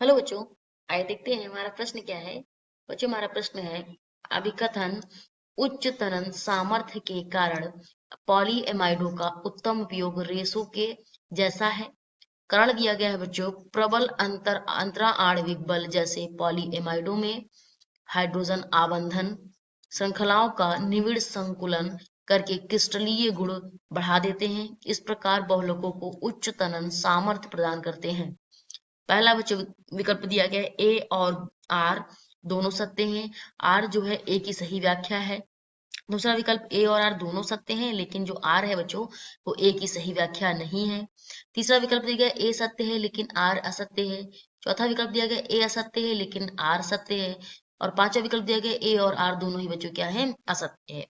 Hello बच्चों। आइए देखते हैं हमारा प्रश्न क्या है। बच्चों हमारा प्रश्न है, अभिकथन उच्च त्वरण सामर्थ्य के कारण पॉलीएमाइडों का उत्तम उपयोग रेशों के जैसा है। कारण दिया गया है बच्चों, प्रबल अंतरा आणविक बल जैसे पॉलीएमाइडों में हाइड्रोजन आबंधन श्रृंखलाओं का निविड़ संकुलन करके क्रिस्टलीय गुण बढ़ा देते हैं। इस प्रकार बहुलकों को उच्च त्वरण सामर्थ्य प्रदान करते हैं। पहला बच्चों विकल्प दिया गया है ए और आर दोनों सत्य हैं। आर जो है ए की सही व्याख्या है। दूसरा विकल्प ए और आर दोनों सत्य हैं, लेकिन जो आर है बच्चों वो ए की सही व्याख्या नहीं है। तीसरा विकल्प दिया गया ए सत्य है लेकिन आर असत्य है। चौथा विकल्प दिया गया ए असत्य है लेकिन आर सत्य है। और पांचवा विकल्प दिया गया ए और आर दोनों ही बच्चों क्या है, असत्य है।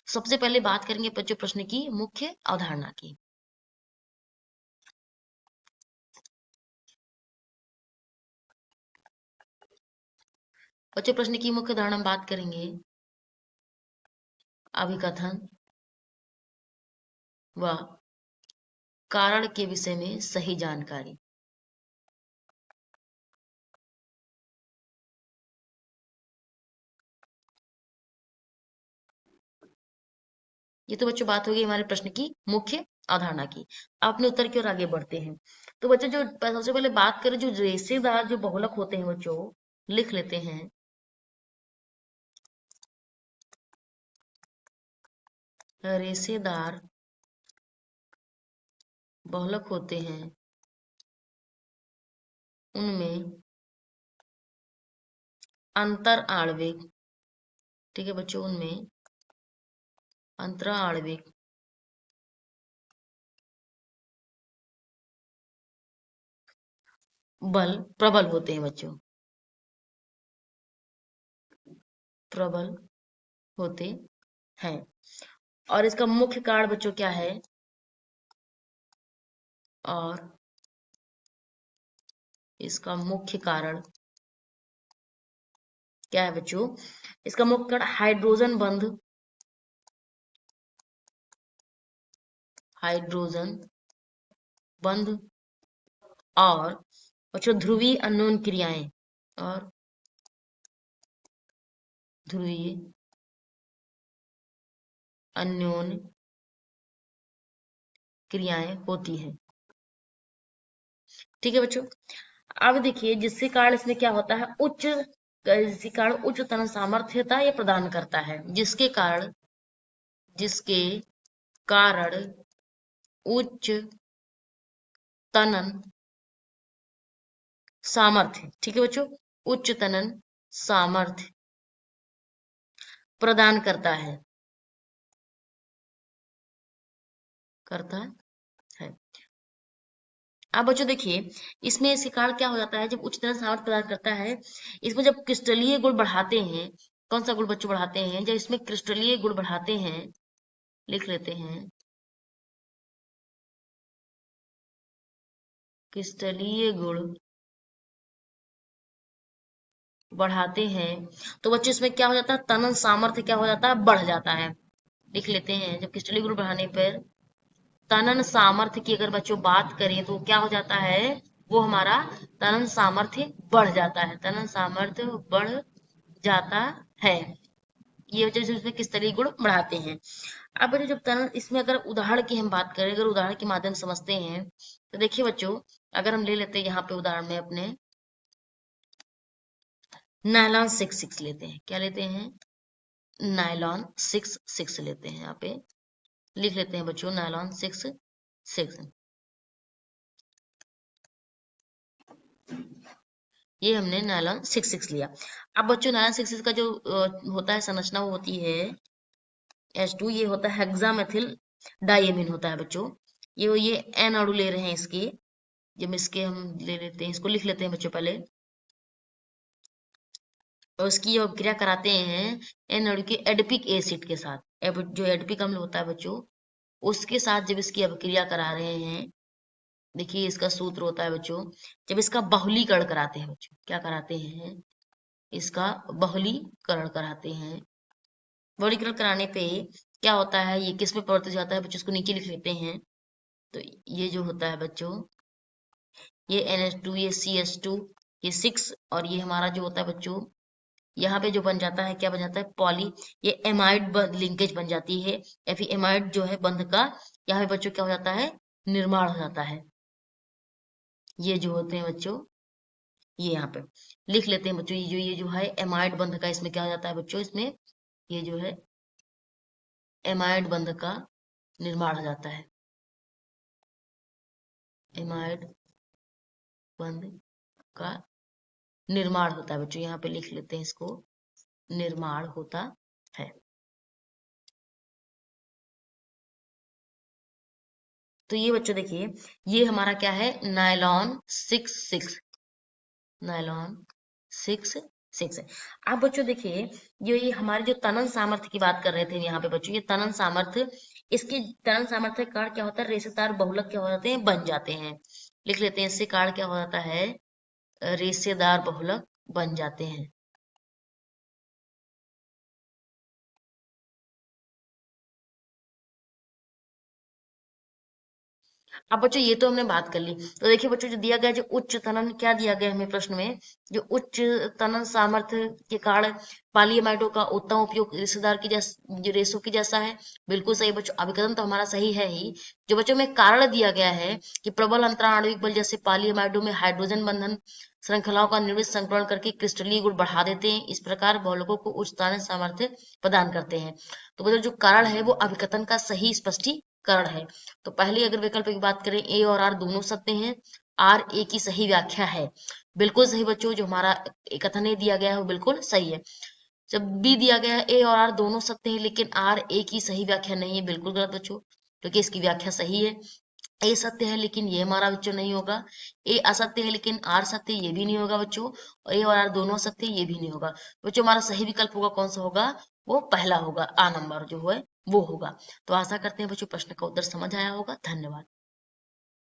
सबसे पहले बात करेंगे बच्चों प्रश्न की मुख्य अवधारणा की। बच्चों प्रश्न की मुख्य अवधारणा हम बात करेंगे अभिकथन व कारण के विषय में सही जानकारी। ये तो बच्चों बात होगी हमारे प्रश्न की मुख्य अवधारणा की। अपने उत्तर की ओर आगे बढ़ते हैं। तो बच्चों जो सबसे पहले बात करें, जो रेशेदार जो बहुलक होते हैं बच्चों, लिख लेते हैं। रेशेदार बहुलक होते हैं उनमें अंतर आणविक, ठीक है बच्चों, उनमें अंतरा आणविक बल प्रबल होते हैं बच्चों, प्रबल होते हैं। और इसका मुख्य कारण बच्चों क्या है, और इसका मुख्य कारण क्या है बच्चों, इसका मुख्य कारण हाइड्रोजन बंध, हाइड्रोजन बंध और बच्चों ध्रुवीय अन्योन क्रियाएं, और ध्रुवीय अन्योन क्रियाएं होती है। ठीक है बच्चों। अब देखिए जिसके कारण इसमें क्या होता है, जिसके कारण उच्च तनन सामर्थ्यता ये प्रदान करता है, जिसके कारण उच्च तनन सामर्थ्य, ठीक है बच्चों, उच्च तनन सामर्थ्य प्रदान करता है। अब बच्चों देखिए इसमें इसके कारण क्या हो जाता है, जब उच्च तनन सामर्थ्य प्रदान करता है, इसमें जब क्रिस्टलीय गुण बढ़ाते हैं, कौन सा गुण बच्चों बढ़ाते हैं, जब इसमें क्रिस्टलीय गुण बढ़ाते हैं, लिख लेते हैं क्रिस्टलीय गुण बढ़ाते हैं, तो बच्चों इसमें क्या हो जाता है, तनन सामर्थ्य क्या हो जाता है, बढ़ जाता है। लिख लेते हैं, जब क्रिस्टलीय गुण बढ़ाने पर तनन सामर्थ्य की अगर बच्चों बात करें तो क्या हो जाता है, वो हमारा तनन सामर्थ्य बढ़ जाता है, तनन सामर्थ्य बढ़ जाता है। ये वजह से उसमें किस तरह गुण बढ़ाते हैं। अब बच्चों जब तनन, इसमें अगर उदाहरण की हम बात करें, अगर उदाहरण के माध्यम से समझते हैं, तो देखिए बच्चों अगर हम ले लेते हैं यहाँ पे उदाहरण में अपने नायलॉन 6 लेते हैं, क्या लेते हैं, नायलॉन 6 लेते हैं, यहाँ पे लिख लेते हैं बच्चों नायलॉन 6। ये हमने नायलॉन 6 लिया। अब बच्चों नायलॉन 6 का जो होता है संरचना, वो होती है H2, ये होता है हेक्सामेथिल डाइएमीन होता है बच्चों। ये एन अणु ले रहे हैं इसके, जब इसके हम ले लेते हैं, इसको लिख लेते हैं बच्चों पहले, और उसकी जो क्रिया कराते हैं एन अणु के एडपिक एसिड के साथ, जो एडपिक अम्ल होता है बच्चों, उसके साथ जब इसकी अभिक्रिया करा रहे हैं, देखिए इसका सूत्र होता है बच्चों, जब इसका बहुलीकरण कराते हैं बच्चों, क्या कराते हैं, इसका बहुलीकरण कराते हैं। बहुलीकरण कराने पे क्या होता है, ये किस में परिवर्तित हो जाता है बच्चों, इसको नीचे लिख लेते हैं। तो ये जो होता है बच्चों, ये NH2, ये CH2 ये 6 और ये हमारा जो होता है बच्चों, यहाँ पे जो बन जाता है, क्या बन जाता है, पॉली, ये एमाइड लिंकेज बन जाती है, या फिर एमाइड जो है बंध का यहाँ पे बच्चों क्या हो जाता है, निर्माण हो जाता है। ये जो होते हैं बच्चों, ये यहाँ पे लिख लेते हैं बच्चों, ये जो है एमाइड बंध का, इसमें क्या हो जाता है बच्चों, इसमें ये जो है एमाइड बंध का निर्माण हो जाता है, एमाइड बंध का निर्माण होता है बच्चों, यहाँ पे लिख लेते हैं इसको, निर्माण होता है। तो ये बच्चों देखिए, ये हमारा क्या है, नायलॉन 6 नायलॉन 6 है। अब बच्चों देखिए, ये हमारे जो तनन सामर्थ्य की बात कर रहे थे यहाँ पे बच्चों, ये तनन सामर्थ्य, इसके तनन सामर्थ्य के कारण क्या होता है, रेशेदार बहुलक क्या हो जाते हैं, बन जाते हैं। लिख लेते हैं, इससे कारण क्या हो जाता है, रेशेदार बहुलक बन जाते हैं। अब बच्चों ये तो हमने बात कर ली। तो देखिए बच्चों, जो दिया गया, जो उच्च तनन, क्या दिया गया हमें प्रश्न में, जो उच्च तनन सामर्थ्य के कारण पॉलीएमाइडो का उत्तम उपयोग रेशेदार की जो रेशों की जैसा है। बिल्कुल सही बच्चों, अभिकथन तो हमारा सही है ही। जो बच्चों में कारण दिया गया है कि प्रबल अंतराणविक बल जैसे पॉलीएमाइडो में हाइड्रोजन बंधन श्रृंखलाओं का निर्मित संकरण करके क्रिस्टलीय गुण बढ़ा देते हैं, इस प्रकार बहुलकों को उच्च तनन सामर्थ्य प्रदान करते हैं। तो मतलब जो कारण है वो अभिकथन का सही स्पष्टीकरण है। तो पहले अगर विकल्प की बात करें, ए और आर दोनों सत्य हैं, आर ए की सही व्याख्या है। बिल्कुल सही बच्चों, जो हमारा कथन ए दिया गया है वो बिल्कुल सही है। जब बी दिया गया है, ए और आर दोनों सत्य हैं लेकिन आर ए की सही व्याख्या नहीं है, बिल्कुल गलत बच्चों, क्योंकि इसकी व्याख्या सही है। ए सत्य है लेकिन ये हमारा बच्चों नहीं होगा। ए असत्य है लेकिन आर सत्य, ये भी नहीं होगा बच्चों। ए और आर दोनों सत्य, ये भी नहीं होगा बच्चों। हमारा सही विकल्प होगा, कौन सा होगा, वो पहला होगा, आ नंबर जो है वो होगा। तो आशा करते हैं बच्चों प्रश्न का उत्तर समझ आया होगा। धन्यवाद।